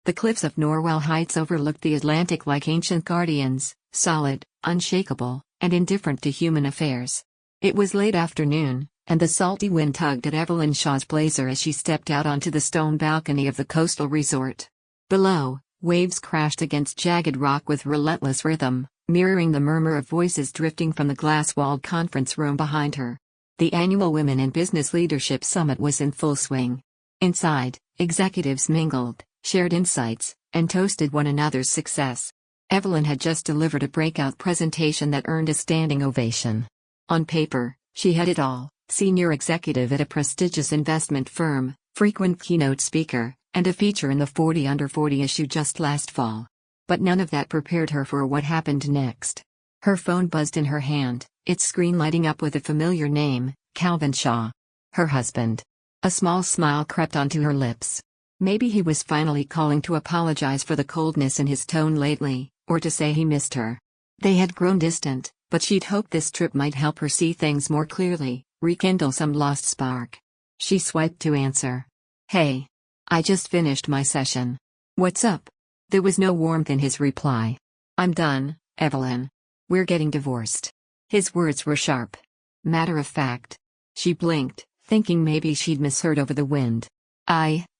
The cliffs of Norwell Heights overlooked the Atlantic like ancient guardians, solid, unshakable, and indifferent to human affairs. It was late afternoon, and the salty wind tugged at Evelyn Shaw's blazer as she stepped out onto the stone balcony of the coastal resort. Below, waves crashed against jagged rock with relentless rhythm, mirroring the murmur of voices drifting from the glass-walled conference room behind her. The annual Women in Business Leadership Summit was in full swing. Inside, executives mingled, shared insights, and toasted one another's success. Evelyn had just delivered a breakout presentation that earned a standing ovation. On paper, she had it all: senior executive at a prestigious investment firm, frequent keynote speaker, and a feature in the 40 Under 40 issue just last fall. But none of that prepared her for what happened next. Her phone buzzed in her hand, its screen lighting up with a familiar name, Calvin Shaw. Her husband. A small smile crept onto her lips. Maybe he was finally calling to apologize for the coldness in his tone lately, or to say he missed her. They had grown distant, but she'd hoped this trip might help her see things more clearly, rekindle some lost spark. She swiped to answer. "Hey. I just finished my session. What's up?" There was no warmth in his reply. "I'm done, Evelyn. We're getting divorced." His words were sharp. Matter of fact. She blinked, thinking maybe she'd misheard over the wind.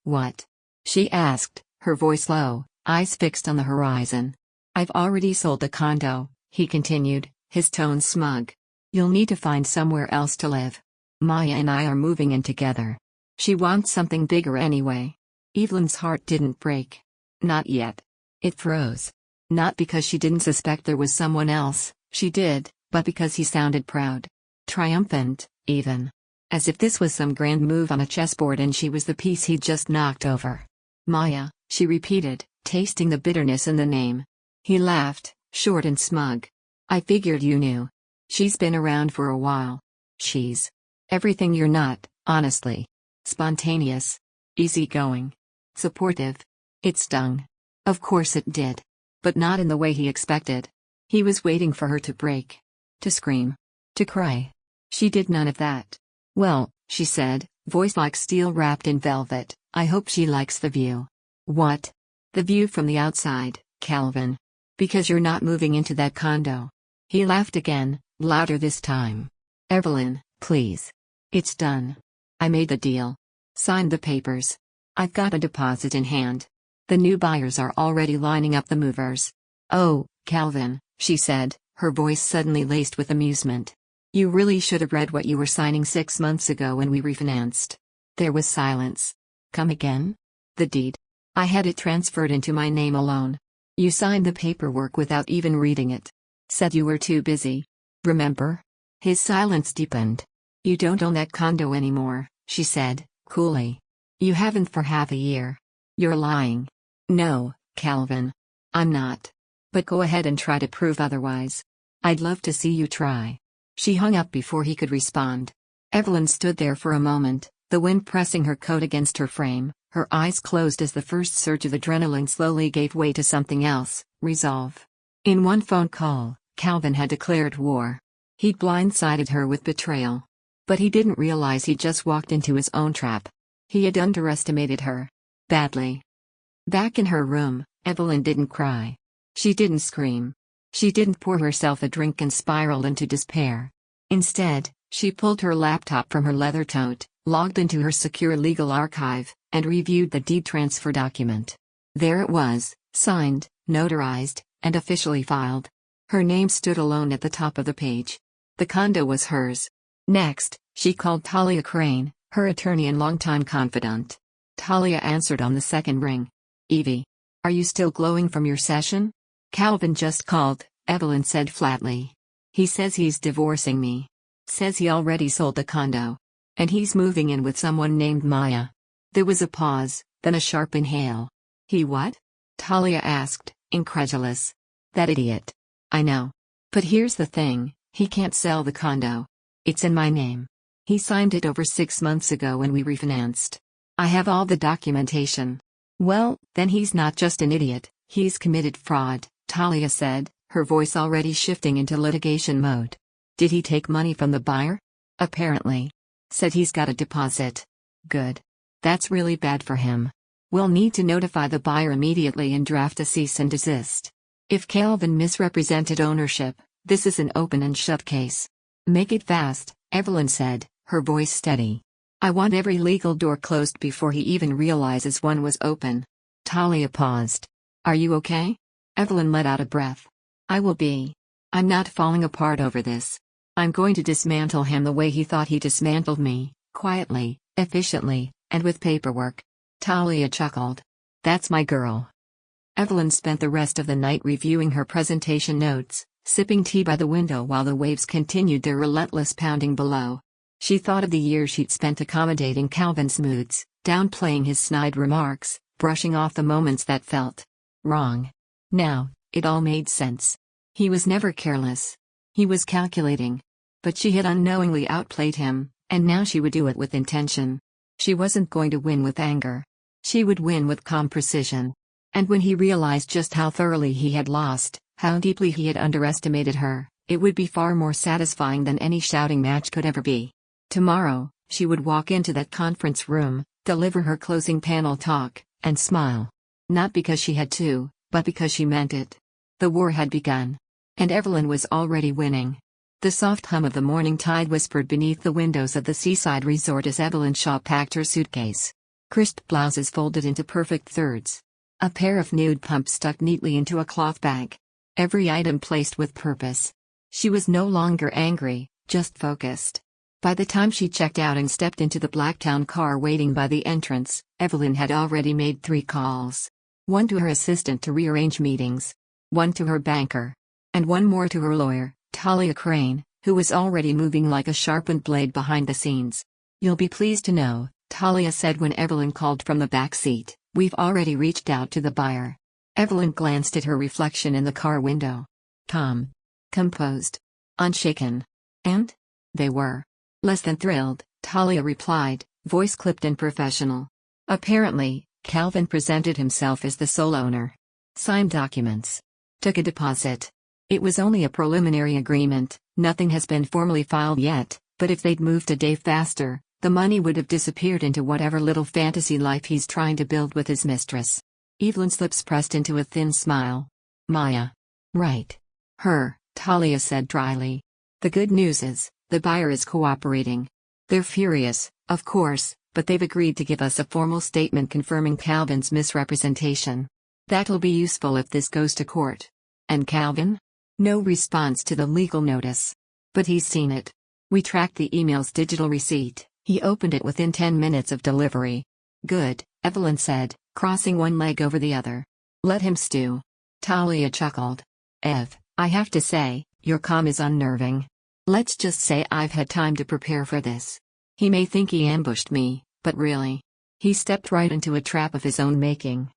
What?" she asked, her voice low, eyes fixed on the horizon. "I've already sold the condo," he continued, his tone smug. "You'll need to find somewhere else to live. Maya and I are moving in together. She wants something bigger anyway." Evelyn's heart didn't break. Not yet. It froze. Not because she didn't suspect there was someone else, she did, but because he sounded proud. Triumphant, even. As if this was some grand move on a chessboard and she was the piece he'd just knocked over. "Maya," she repeated, tasting the bitterness in the name. He laughed, short and smug. "I figured you knew. She's been around for a while. She's everything you're not, honestly. Spontaneous. Easygoing. Supportive." It stung. Of course it did. But not in the way he expected. He was waiting for her to break. To scream. To cry. She did none of that. "Well," she said, voice like steel wrapped in velvet, "I hope she likes the view." "What?" "The view from the outside, Calvin. Because you're not moving into that condo." He laughed again, louder this time. "Evelyn, please. It's done. I made the deal. Signed the papers. I've got a deposit in hand. The new buyers are already lining up the movers." "Oh, Calvin," she said, her voice suddenly laced with amusement. "You really should have read what you were signing 6 months ago when we refinanced." There was silence. "Come again?" "The deed. I had it transferred into my name alone. You signed the paperwork without even reading it. Said you were too busy. Remember?" His silence deepened. "You don't own that condo anymore," she said, coolly. "You haven't for half a year. You're lying." "No, Calvin. I'm not. But go ahead and try to prove otherwise. I'd love to see you try." She hung up before he could respond. Evelyn stood there for a moment, the wind pressing her coat against her frame, her eyes closed as the first surge of adrenaline slowly gave way to something else, resolve. In one phone call, Calvin had declared war. He'd blindsided her with betrayal. But he didn't realize he'd just walked into his own trap. He had underestimated her. Badly. Back in her room, Evelyn didn't cry. She didn't scream. She didn't pour herself a drink and spiral into despair. Instead, she pulled her laptop from her leather tote, logged into her secure legal archive, and reviewed the deed transfer document. There it was, signed, notarized, and officially filed. Her name stood alone at the top of the page. The condo was hers. Next, she called Talia Crane, her attorney and longtime confidant. Talia answered on the second ring. "Evie. Are you still glowing from your session?" "Calvin just called," Evelyn said flatly. "He says he's divorcing me. Says he already sold the condo. And he's moving in with someone named Maya." There was a pause, then a sharp inhale. "He what?" Talia asked, incredulous. "That idiot. I know. But here's the thing, he can't sell the condo. It's in my name. He signed it over 6 months ago when we refinanced. I have all the documentation." "Well, then he's not just an idiot, he's committed fraud," Talia said, her voice already shifting into litigation mode. "Did he take money from the buyer?" "Apparently. Said he's got a deposit." "Good. That's really bad for him." We'll need to notify the buyer immediately and draft a cease and desist. If Calvin misrepresented ownership, this is an open and shut case. Make it fast, Evelyn said, her voice steady. I want every legal door closed before he even realizes one was open. Talia paused. Are you okay? Evelyn let out a breath. I will be. I'm not falling apart over this. I'm going to dismantle him the way he thought he dismantled me, quietly, efficiently, and with paperwork. Talia chuckled. That's my girl. Evelyn spent the rest of the night reviewing her presentation notes, sipping tea by the window while the waves continued their relentless pounding below. She thought of the years she'd spent accommodating Calvin's moods, downplaying his snide remarks, brushing off the moments that felt wrong. Now, it all made sense. He was never careless. He was calculating. But she had unknowingly outplayed him, and now she would do it with intention. She wasn't going to win with anger. She would win with calm precision. And when he realized just how thoroughly he had lost, how deeply he had underestimated her, it would be far more satisfying than any shouting match could ever be. Tomorrow, she would walk into that conference room, deliver her closing panel talk, and smile. Not because she had to, but because she meant it. The war had begun. And Evelyn was already winning. The soft hum of the morning tide whispered beneath the windows of the seaside resort as Evelyn Shaw packed her suitcase. Crisp blouses folded into perfect thirds. A pair of nude pumps stuck neatly into a cloth bag. Every item placed with purpose. She was no longer angry, just focused. By the time she checked out and stepped into the Blacktown car waiting by the entrance, Evelyn had already made 3 calls. One to her assistant to rearrange meetings. One to her banker. And one more to her lawyer, Talia Crane, who was already moving like a sharpened blade behind the scenes. You'll be pleased to know, Talia said when Evelyn called from the back seat, we've already reached out to the buyer. Evelyn glanced at her reflection in the car window. Calm. Composed. Unshaken. And? They were. Less than thrilled, Talia replied, voice clipped and professional. Apparently, Calvin presented himself as the sole owner. Signed documents. Took a deposit. It was only a preliminary agreement, nothing has been formally filed yet, but if they'd moved a day faster, the money would have disappeared into whatever little fantasy life he's trying to build with his mistress. Evelyn's lips pressed into a thin smile. Maya. Right. Her, Talia said dryly. The good news is, the buyer is cooperating. They're furious, of course, but they've agreed to give us a formal statement confirming Calvin's misrepresentation. That'll be useful if this goes to court. And Calvin? No response to the legal notice. But he's seen it. We tracked the email's digital receipt. He opened it within 10 minutes of delivery. Good, Evelyn said, crossing one leg over the other. Let him stew. Talia chuckled. Ev, I have to say, your calm is unnerving. Let's just say I've had time to prepare for this. He may think he ambushed me, but really. He stepped right into a trap of his own making.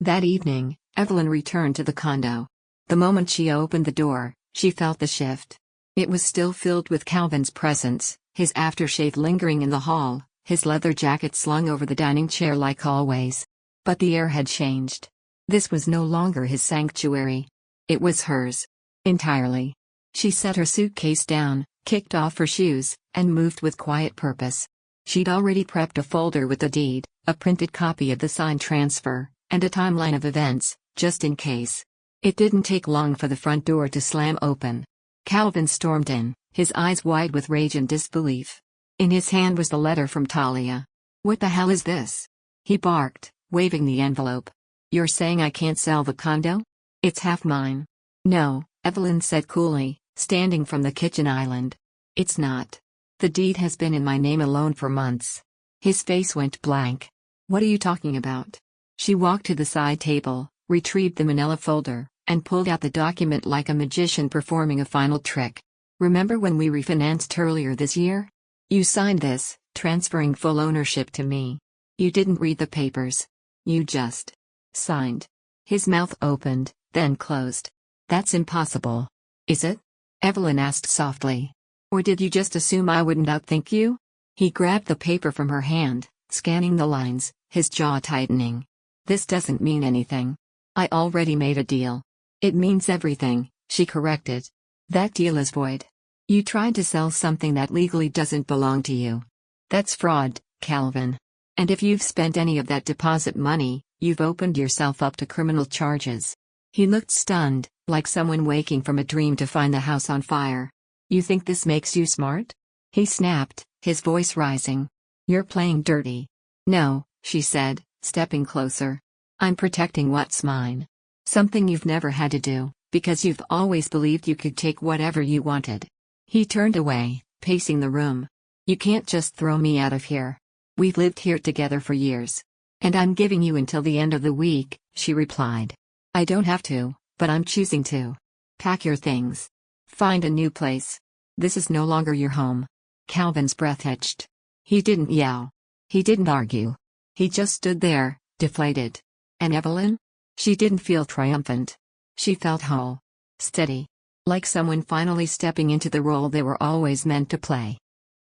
That evening, Evelyn returned to the condo. The moment she opened the door, she felt the shift. It was still filled with Calvin's presence, his aftershave lingering in the hall, his leather jacket slung over the dining chair like always. But the air had changed. This was no longer his sanctuary. It was hers. Entirely. She set her suitcase down, kicked off her shoes, and moved with quiet purpose. She'd already prepped a folder with the deed, a printed copy of the signed transfer, and a timeline of events, just in case. It didn't take long for the front door to slam open. Calvin stormed in, his eyes wide with rage and disbelief. In his hand was the letter from Talia. What the hell is this? He barked, waving the envelope. You're saying I can't sell the condo? It's half mine. No, Evelyn said coolly, standing from the kitchen island. It's not. The deed has been in my name alone for months. His face went blank. What are you talking about? She walked to the side table, retrieved the manila folder, and pulled out the document like a magician performing a final trick. Remember when we refinanced earlier this year? You signed this, transferring full ownership to me. You didn't read the papers. You just signed. His mouth opened, then closed. That's impossible. Is it? Evelyn asked softly. Or did you just assume I wouldn't outthink you? He grabbed the paper from her hand, scanning the lines, his jaw tightening. This doesn't mean anything. I already made a deal. It means everything, she corrected. That deal is void. You tried to sell something that legally doesn't belong to you. That's fraud, Calvin. And if you've spent any of that deposit money, you've opened yourself up to criminal charges." He looked stunned, like someone waking from a dream to find the house on fire. "You think this makes you smart?" he snapped, his voice rising. "You're playing dirty." "No," she said, stepping closer. "I'm protecting what's mine. Something you've never had to do, because you've always believed you could take whatever you wanted." He turned away, pacing the room. "You can't just throw me out of here. We've lived here together for years. And I'm giving you until the end of the week," she replied. "I don't have to, but I'm choosing to. Pack your things. Find a new place. This is no longer your home." Calvin's breath hitched. He didn't yell. He didn't argue. He just stood there, deflated. And Evelyn? She didn't feel triumphant. She felt whole. Steady. Like someone finally stepping into the role they were always meant to play.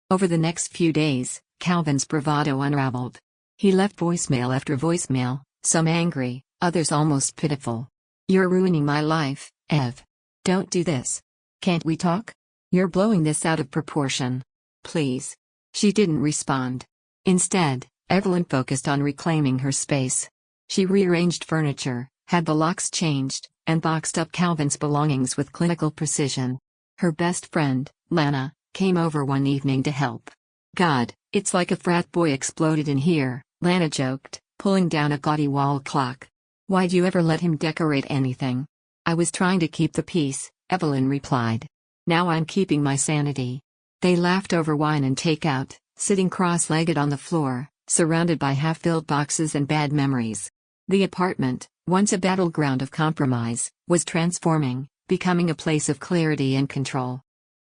Over the next few days, Calvin's bravado unraveled. He left voicemail after voicemail, some angry, others almost pitiful. "You're ruining my life, Ev. Don't do this. Can't we talk? You're blowing this out of proportion. Please." She didn't respond. Instead, Evelyn focused on reclaiming her space. She rearranged furniture, had the locks changed, and boxed up Calvin's belongings with clinical precision. Her best friend, Lana, came over one evening to help. "God, it's like a frat boy exploded in here," Lana joked, pulling down a gaudy wall clock. "Why'd you ever let him decorate anything?" "I was trying to keep the peace," Evelyn replied. "Now I'm keeping my sanity." They laughed over wine and takeout, sitting cross-legged on the floor, surrounded by half-filled boxes and bad memories. The apartment, once a battleground of compromise, was transforming, becoming a place of clarity and control.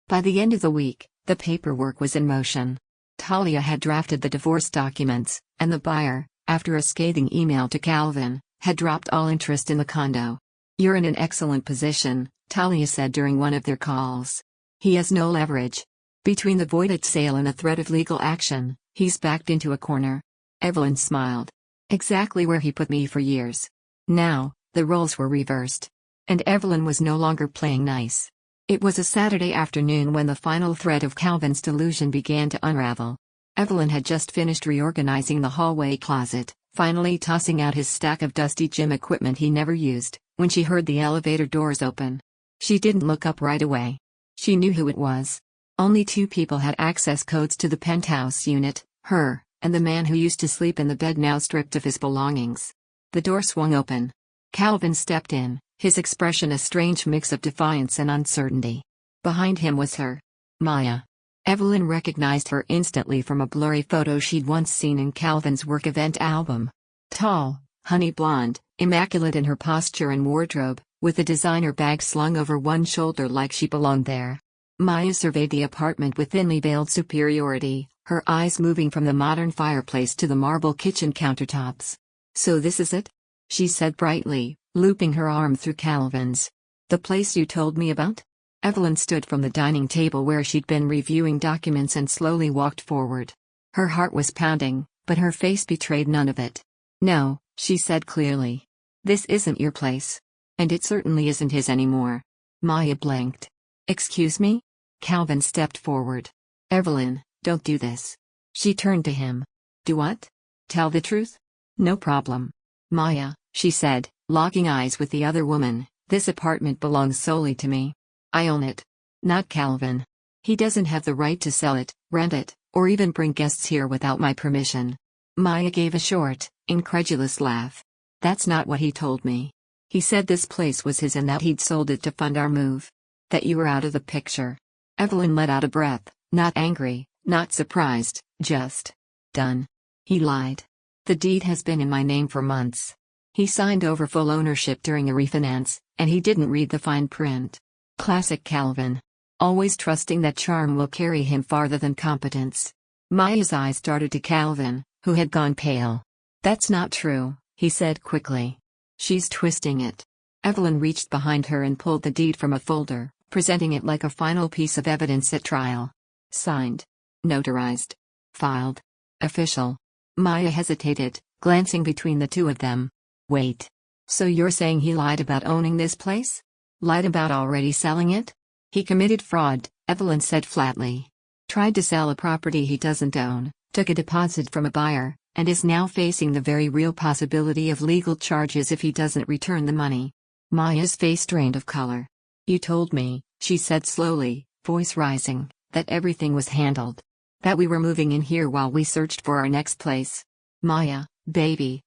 By the end of the week, the paperwork was in motion. Talia had drafted the divorce documents, and the buyer, after a scathing email to Calvin, had dropped all interest in the condo. "You're in an excellent position," Talia said during one of their calls. "He has no leverage. Between the voided sale and a threat of legal action, he's backed into a corner." Evelyn smiled. "Exactly where he put me for years." Now, the roles were reversed. And Evelyn was no longer playing nice. It was a Saturday afternoon when the final thread of Calvin's delusion began to unravel. Evelyn had just finished reorganizing the hallway closet, finally tossing out his stack of dusty gym equipment he never used, when she heard the elevator doors open. She didn't look up right away. She knew who it was. Only two people had access codes to the penthouse unit, her, and the man who used to sleep in the bed now stripped of his belongings. The door swung open. Calvin stepped in, his expression a strange mix of defiance and uncertainty. Behind him was her. Maya. Evelyn recognized her instantly from a blurry photo she'd once seen in Calvin's work event album. Tall, honey blonde, immaculate in her posture and wardrobe, with a designer bag slung over one shoulder like she belonged there. Maya surveyed the apartment with thinly veiled superiority, her eyes moving from the modern fireplace to the marble kitchen countertops. "So this is it?" she said brightly, looping her arm through Calvin's. "The place you told me about?" Evelyn stood from the dining table where she'd been reviewing documents and slowly walked forward. Her heart was pounding, but her face betrayed none of it. "No," she said clearly. "This isn't your place. And it certainly isn't his anymore." Maya blinked. "Excuse me?" Calvin stepped forward. "Evelyn, don't do this." She turned to him. "Do what?" "Tell the truth?" "No problem." "Maya," she said, locking eyes with the other woman, "this apartment belongs solely to me. I own it. Not Calvin. He doesn't have the right to sell it, rent it, or even bring guests here without my permission." Maya gave a short, incredulous laugh. "That's not what he told me. He said this place was his and that he'd sold it to fund our move. That you were out of the picture." Evelyn let out a breath, not angry, not surprised, just done. "He lied. The deed has been in my name for months. He signed over full ownership during a refinance, and he didn't read the fine print. Classic Calvin. Always trusting that charm will carry him farther than competence." Maya's eyes started to Calvin, who had gone pale. "That's not true," he said quickly. "She's twisting it." Evelyn reached behind her and pulled the deed from a folder, presenting it like a final piece of evidence at trial. "Signed. Notarized. Filed. Official." Maya hesitated, glancing between the two of them. "Wait. So you're saying he lied about owning this place? Lied about already selling it?" "He committed fraud," Evelyn said flatly. "Tried to sell a property he doesn't own, took a deposit from a buyer, and is now facing the very real possibility of legal charges if he doesn't return the money. Maya's face drained of color. "You told me," she said slowly, voice rising, "that everything was handled. That we were moving in here while we searched for our next place." "Maya, baby,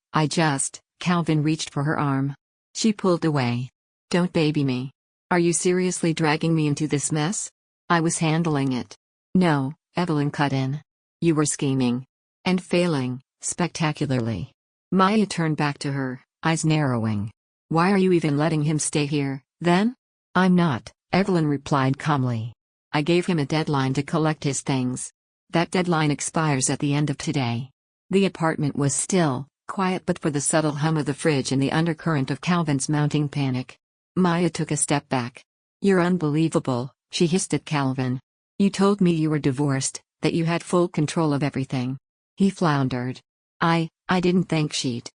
Calvin reached for her arm. She pulled away. "Don't baby me. Are you seriously dragging me into this mess? I was handling it." "No," Evelyn cut in. "You were scheming. And failing, spectacularly." Maya turned back to her, eyes narrowing. "Why are you even letting him stay here, then?" "I'm not," Evelyn replied calmly. "I gave him a deadline to collect his things. That deadline expires at the end of today." The apartment was still, quiet but for the subtle hum of the fridge and the undercurrent of Calvin's mounting panic. Maya took a step back. "You're unbelievable," she hissed at Calvin. "You told me you were divorced, that you had full control of everything." He floundered. I didn't think she'd."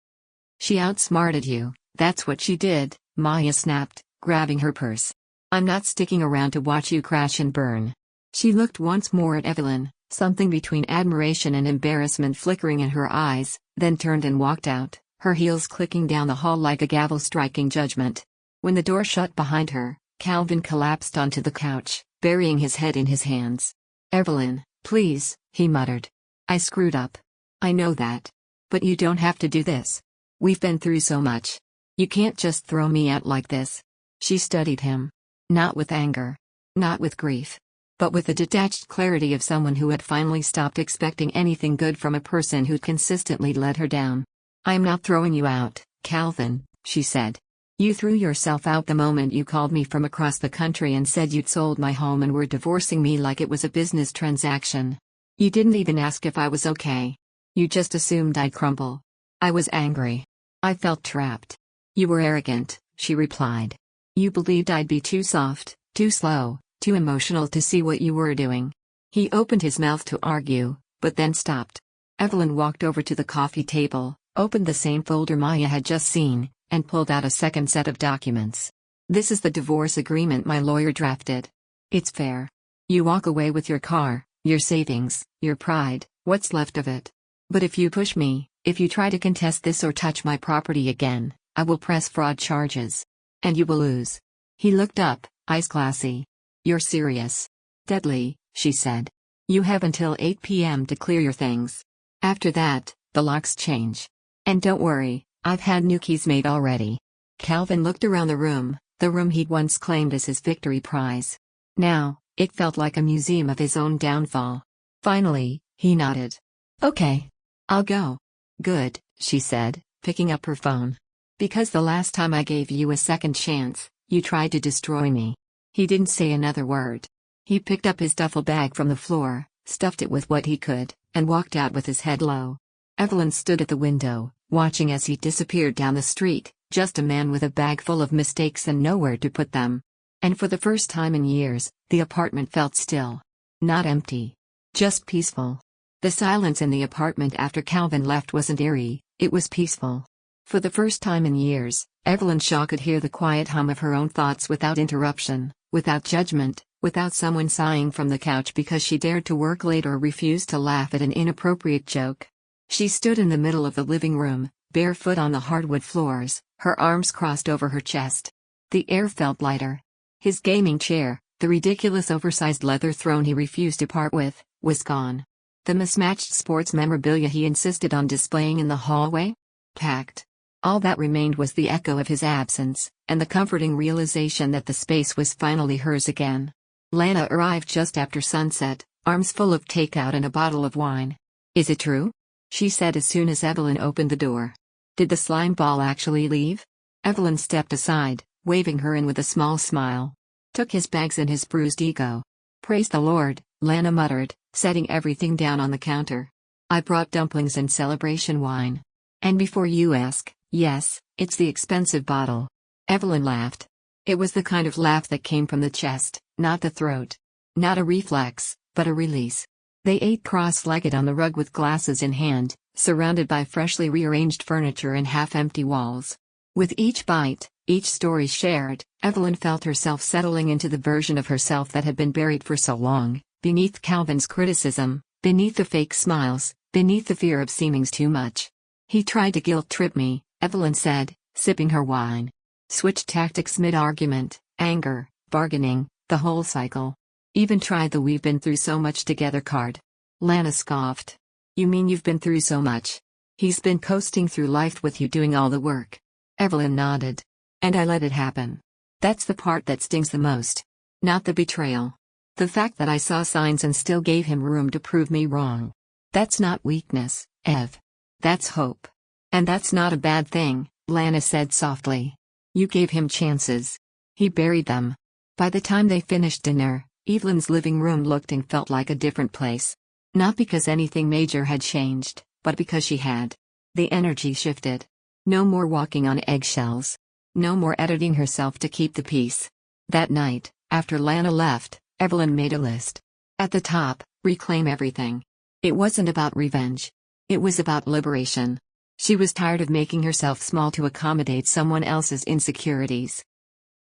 "She outsmarted you, that's what she did," Maya snapped, grabbing her purse. "I'm not sticking around to watch you crash and burn." She looked once more at Evelyn, something between admiration and embarrassment flickering in her eyes, then turned and walked out, her heels clicking down the hall like a gavel striking judgment. When the door shut behind her, Calvin collapsed onto the couch, burying his head in his hands. "Evelyn, please," he muttered. "I screwed up. I know that. But you don't have to do this. We've been through so much. You can't just throw me out like this." She studied him. Not with anger. Not with grief. But with the detached clarity of someone who had finally stopped expecting anything good from a person who'd consistently let her down. "I'm not throwing you out, Calvin," she said. "You threw yourself out the moment you called me from across the country and said you'd sold my home and were divorcing me like it was a business transaction. You didn't even ask if I was okay. You just assumed I'd crumble." I was angry. I felt trapped. "You were arrogant," she replied. "You believed I'd be too soft, too slow, too emotional to see what you were doing." He opened his mouth to argue, but then stopped. Evelyn walked over to the coffee table, opened the same folder Maya had just seen, and pulled out a second set of documents. "This is the divorce agreement my lawyer drafted. It's fair. You walk away with your car, your savings, your pride, what's left of it. But if you push me, if you try to contest this or touch my property again, I will press fraud charges. And you will lose." He looked up, eyes glassy. "You're serious?" "Deadly," she said. "You have until 8 p.m. to clear your things. After that, the locks change. And don't worry, I've had new keys made already." Calvin looked around the room he'd once claimed as his victory prize. Now, it felt like a museum of his own downfall. Finally, he nodded. "Okay. I'll go." "Good," she said, picking up her phone. "Because the last time I gave you a second chance, you tried to destroy me." He didn't say another word. He picked up his duffel bag from the floor, stuffed it with what he could, and walked out with his head low. Evelyn stood at the window, watching as he disappeared down the street, just a man with a bag full of mistakes and nowhere to put them. And for the first time in years, the apartment felt still. Not empty. Just peaceful. The silence in the apartment after Calvin left wasn't eerie, it was peaceful. For the first time in years, Evelyn Shaw could hear the quiet hum of her own thoughts without interruption, without judgment, without someone sighing from the couch because she dared to work late or refused to laugh at an inappropriate joke. She stood in the middle of the living room, barefoot on the hardwood floors, her arms crossed over her chest. The air felt lighter. His gaming chair, the ridiculous oversized leather throne he refused to part with, was gone. The mismatched sports memorabilia he insisted on displaying in the hallway? Packed. All that remained was the echo of his absence, and the comforting realization that the space was finally hers again. Lana arrived just after sunset, arms full of takeout and a bottle of wine. "Is it true?" she said as soon as Evelyn opened the door. "Did the slime ball actually leave?" Evelyn stepped aside, waving her in with a small smile. "Took his bags and his bruised ego." "Praise the Lord," Lana muttered, setting everything down on the counter. "I brought dumplings and celebration wine. And before you ask, yes, it's the expensive bottle." Evelyn laughed. It was the kind of laugh that came from the chest, not the throat. Not a reflex, but a release. They ate cross-legged on the rug with glasses in hand, surrounded by freshly rearranged furniture and half-empty walls. With each bite, each story shared, Evelyn felt herself settling into the version of herself that had been buried for so long, beneath Calvin's criticism, beneath the fake smiles, beneath the fear of seeming too much. He tried to guilt-trip me, Evelyn said, sipping her wine. Switched tactics mid-argument, anger, bargaining, the whole cycle. Even tried the "we've been through so much together" card. Lana scoffed. You mean you've been through so much? He's been coasting through life with you doing all the work. Evelyn nodded. And I let it happen. That's the part that stings the most. Not the betrayal. The fact that I saw signs and still gave him room to prove me wrong. That's not weakness, Ev. That's hope. And that's not a bad thing, Lana said softly. You gave him chances. He buried them. By the time they finished dinner, Evelyn's living room looked and felt like a different place. Not because anything major had changed, but because she had. The energy shifted. No more walking on eggshells. No more editing herself to keep the peace. That night, after Lana left, Evelyn made a list. At the top, reclaim everything. It wasn't about revenge. It was about liberation. She was tired of making herself small to accommodate someone else's insecurities.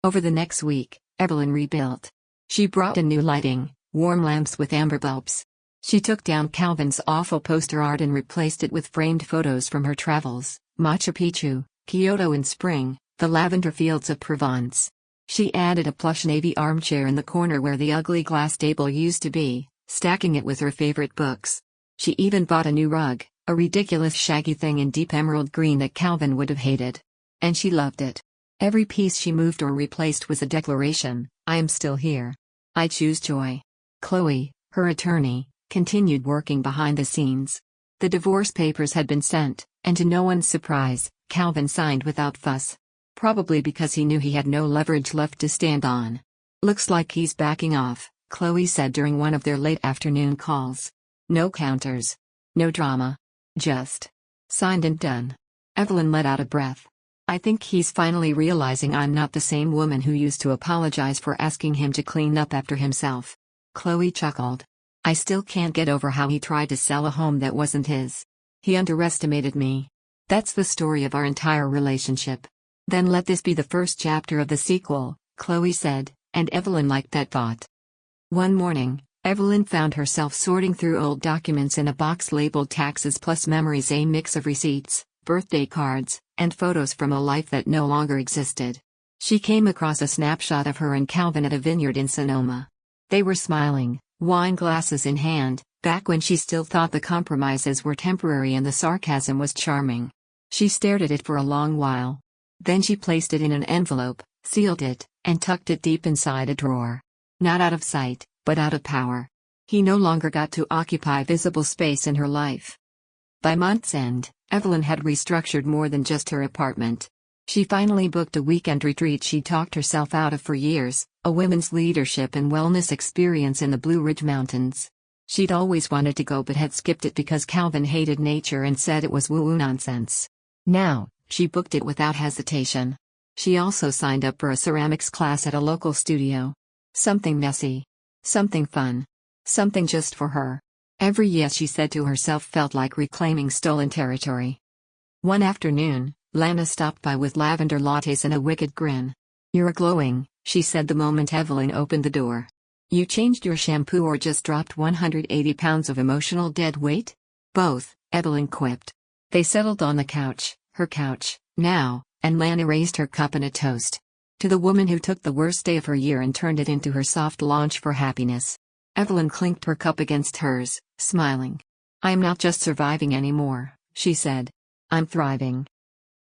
Over the next week, Evelyn rebuilt. She brought in new lighting, warm lamps with amber bulbs. She took down Calvin's awful poster art and replaced it with framed photos from her travels, Machu Picchu, Kyoto in spring, the lavender fields of Provence. She added a plush navy armchair in the corner where the ugly glass table used to be, stacking it with her favorite books. She even bought a new rug, a ridiculous shaggy thing in deep emerald green that Calvin would have hated. And she loved it. Every piece she moved or replaced was a declaration, I am still here. I choose joy. Chloe, her attorney, continued working behind the scenes. The divorce papers had been sent, and to no one's surprise, Calvin signed without fuss. Probably because he knew he had no leverage left to stand on. Looks like he's backing off, Chloe said during one of their late afternoon calls. No counters. No drama. Just signed and done. Evelyn let out a breath. I think he's finally realizing I'm not the same woman who used to apologize for asking him to clean up after himself. Chloe chuckled. I still can't get over how he tried to sell a home that wasn't his. He underestimated me. That's the story of our entire relationship. Then let this be the first chapter of the sequel, Chloe said, and Evelyn liked that thought. One morning, Evelyn found herself sorting through old documents in a box labeled Taxes Plus Memories, a mix of receipts, birthday cards, and photos from a life that no longer existed. She came across a snapshot of her and Calvin at a vineyard in Sonoma. They were smiling, wine glasses in hand, back when she still thought the compromises were temporary and the sarcasm was charming. She stared at it for a long while. Then she placed it in an envelope, sealed it, and tucked it deep inside a drawer. Not out of sight, but out of power. He no longer got to occupy visible space in her life. By month's end, Evelyn had restructured more than just her apartment. She finally booked a weekend retreat she talked herself out of for years, a women's leadership and wellness experience in the Blue Ridge Mountains. She'd always wanted to go but had skipped it because Calvin hated nature and said it was woo-woo nonsense. Now, she booked it without hesitation. She also signed up for a ceramics class at a local studio. Something messy. Something fun. Something just for her. Every yes she said to herself felt like reclaiming stolen territory. One afternoon, Lana stopped by with lavender lattes and a wicked grin. You're glowing, she said the moment Evelyn opened the door. You changed your shampoo or just dropped 180 pounds of emotional dead weight? Both, Evelyn quipped. They settled on the couch, her couch, now, and Lana raised her cup in a toast. To the woman who took the worst day of her year and turned it into her soft launch for happiness. Evelyn clinked her cup against hers, smiling. I'm not just surviving anymore, she said. I'm thriving.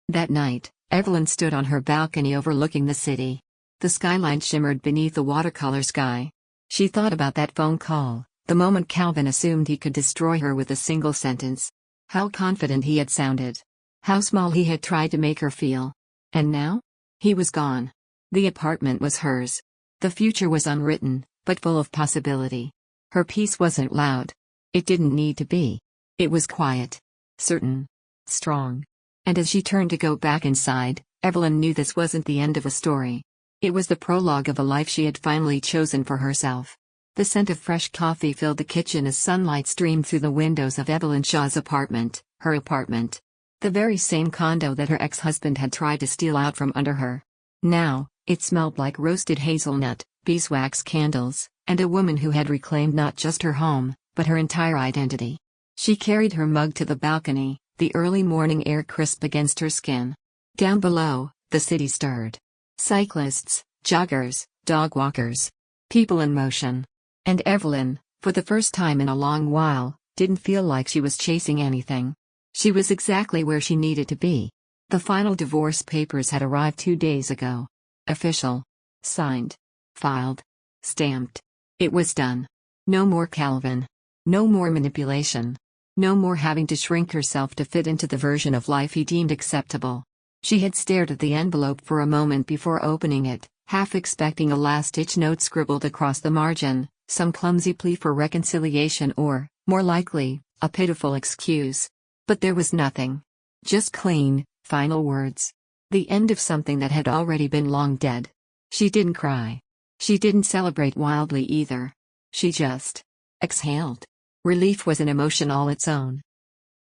That night, Evelyn stood on her balcony overlooking the city. The skyline shimmered beneath the watercolor sky. She thought about that phone call, the moment Calvin assumed he could destroy her with a single sentence. How confident he had sounded. How small he had tried to make her feel. And now? He was gone. The apartment was hers. The future was unwritten, but full of possibility. Her peace wasn't loud. It didn't need to be. It was quiet. Certain. Strong. And as she turned to go back inside, Evelyn knew this wasn't the end of a story. It was the prologue of a life she had finally chosen for herself. The scent of fresh coffee filled the kitchen as sunlight streamed through the windows of Evelyn Shaw's apartment, her apartment. The very same condo that her ex-husband had tried to steal out from under her. Now, it smelled like roasted hazelnut, beeswax candles, and a woman who had reclaimed not just her home, but her entire identity. She carried her mug to the balcony, the early morning air crisp against her skin. Down below, the city stirred. Cyclists, joggers, dog walkers. People in motion. And Evelyn, for the first time in a long while, didn't feel like she was chasing anything. She was exactly where she needed to be. The final divorce papers had arrived 2 days ago. Official. Signed. Filed. Stamped. It was done. No more Calvin. No more manipulation. No more having to shrink herself to fit into the version of life he deemed acceptable. She had stared at the envelope for a moment before opening it, half expecting a last-ditch note scribbled across the margin, some clumsy plea for reconciliation or, more likely, a pitiful excuse. But there was nothing. Just clean, final words. The end of something that had already been long dead. She didn't cry. She didn't celebrate wildly either. She just exhaled. Relief was an emotion all its own.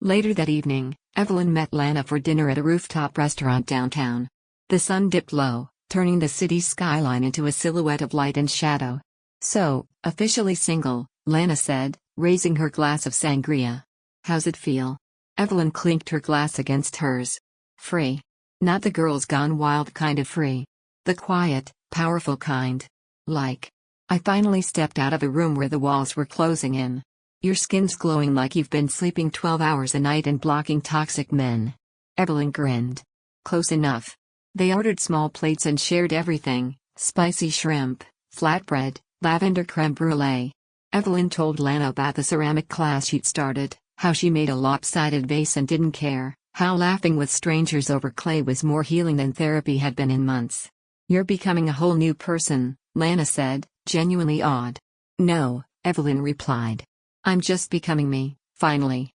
Later that evening, Evelyn met Lana for dinner at a rooftop restaurant downtown. The sun dipped low, turning the city's skyline into a silhouette of light and shadow. "So, officially single," Lana said, raising her glass of sangria. "How's it feel?" Evelyn clinked her glass against hers. "Free. Not the girls gone wild kind of free. The quiet, powerful kind. Like, I finally stepped out of a room where the walls were closing in. Your skin's glowing like you've been sleeping 12 hours a night and blocking toxic men." Evelyn grinned. "Close enough." They ordered small plates and shared everything: spicy shrimp, flatbread, lavender creme brulee. Evelyn told Lana about the ceramic class she'd started, how she made a lopsided vase and didn't care, how laughing with strangers over clay was more healing than therapy had been in months. "You're becoming a whole new person," Lana said, genuinely awed. "No," Evelyn replied. "I'm just becoming me, finally."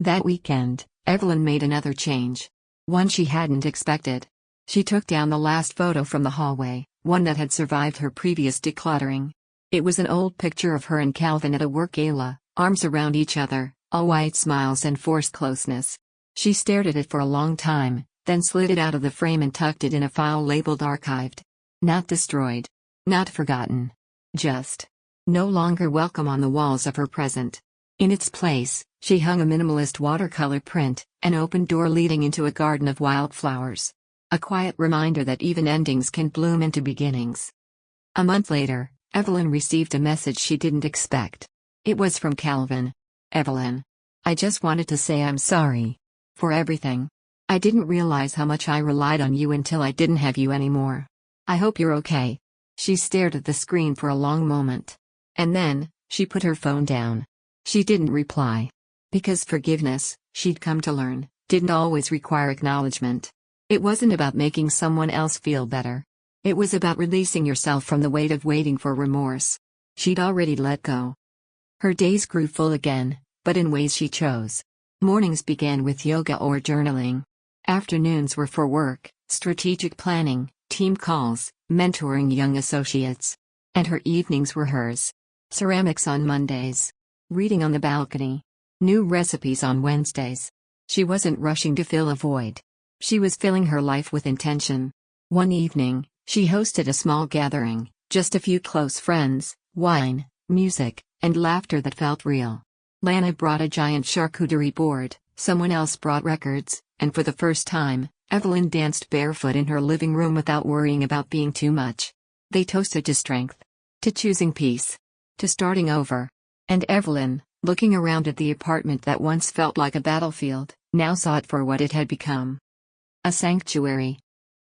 That weekend, Evelyn made another change. One she hadn't expected. She took down the last photo from the hallway, one that had survived her previous decluttering. It was an old picture of her and Calvin at a work gala, arms around each other, all white smiles and forced closeness. She stared at it for a long time, then slid it out of the frame and tucked it in a file labeled archived. Not destroyed. Not forgotten. Just no longer welcome on the walls of her present. In its place, she hung a minimalist watercolor print, an open door leading into a garden of wildflowers. A quiet reminder that even endings can bloom into beginnings. A month later, Evelyn received a message she didn't expect. It was from Calvin. "Evelyn. I just wanted to say I'm sorry. For everything. I didn't realize how much I relied on you until I didn't have you anymore. I hope you're okay." She stared at the screen for a long moment. And then, she put her phone down. She didn't reply. Because forgiveness, she'd come to learn, didn't always require acknowledgement. It wasn't about making someone else feel better. It was about releasing yourself from the weight of waiting for remorse. She'd already let go. Her days grew full again, but in ways she chose. Mornings began with yoga or journaling. Afternoons were for work, strategic planning, team calls, mentoring young associates. And her evenings were hers. Ceramics on Mondays. Reading on the balcony. New recipes on Wednesdays. She wasn't rushing to fill a void. She was filling her life with intention. One evening, she hosted a small gathering, just a few close friends, wine, music, and laughter that felt real. Lana brought a giant charcuterie board, someone else brought records, and for the first time, Evelyn danced barefoot in her living room without worrying about being too much. They toasted to strength. To choosing peace. To starting over. And Evelyn, looking around at the apartment that once felt like a battlefield, now saw it for what it had become. A sanctuary.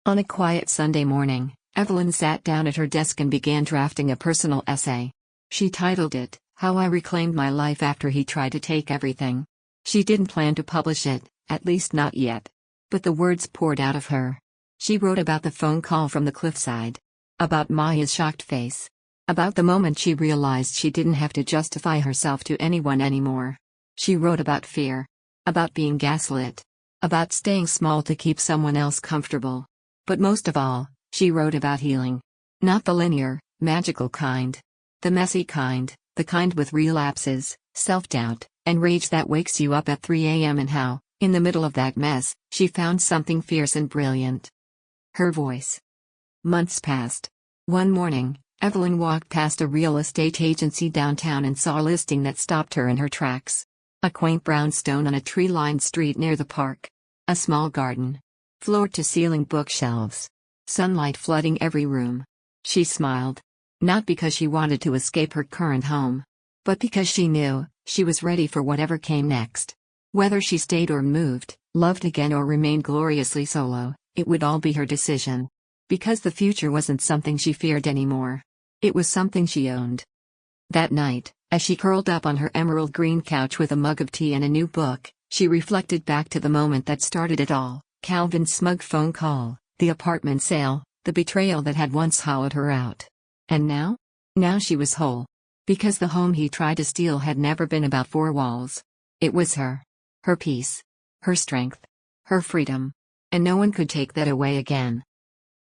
On a quiet Sunday morning, Evelyn sat down at her desk and began drafting a personal essay. She titled it, "How I Reclaimed My Life After He Tried to Take Everything." She didn't plan to publish it, at least not yet. But the words poured out of her. She wrote about the phone call from the cliffside. About Maya's shocked face. About the moment she realized she didn't have to justify herself to anyone anymore. She wrote about fear. About being gaslit. About staying small to keep someone else comfortable. But most of all, she wrote about healing. Not the linear, magical kind. The messy kind, the kind with relapses, self-doubt, and rage that wakes you up at 3 a.m. and how, in the middle of that mess, she found something fierce and brilliant. Her voice. Months passed. One morning, Evelyn walked past a real estate agency downtown and saw a listing that stopped her in her tracks. A quaint brownstone on a tree-lined street near the park. A small garden. Floor-to-ceiling bookshelves. Sunlight flooding every room. She smiled. Not because she wanted to escape her current home, but because she knew she was ready for whatever came next. Whether she stayed or moved, loved again or remained gloriously solo, it would all be her decision. Because the future wasn't something she feared anymore. It was something she owned. That night, as she curled up on her emerald green couch with a mug of tea and a new book, she reflected back to the moment that started it all: Calvin's smug phone call, the apartment sale, the betrayal that had once hollowed her out. And now? Now she was whole. Because the home he tried to steal had never been about four walls. It was her. Her peace. Her strength. Her freedom. And no one could take that away again.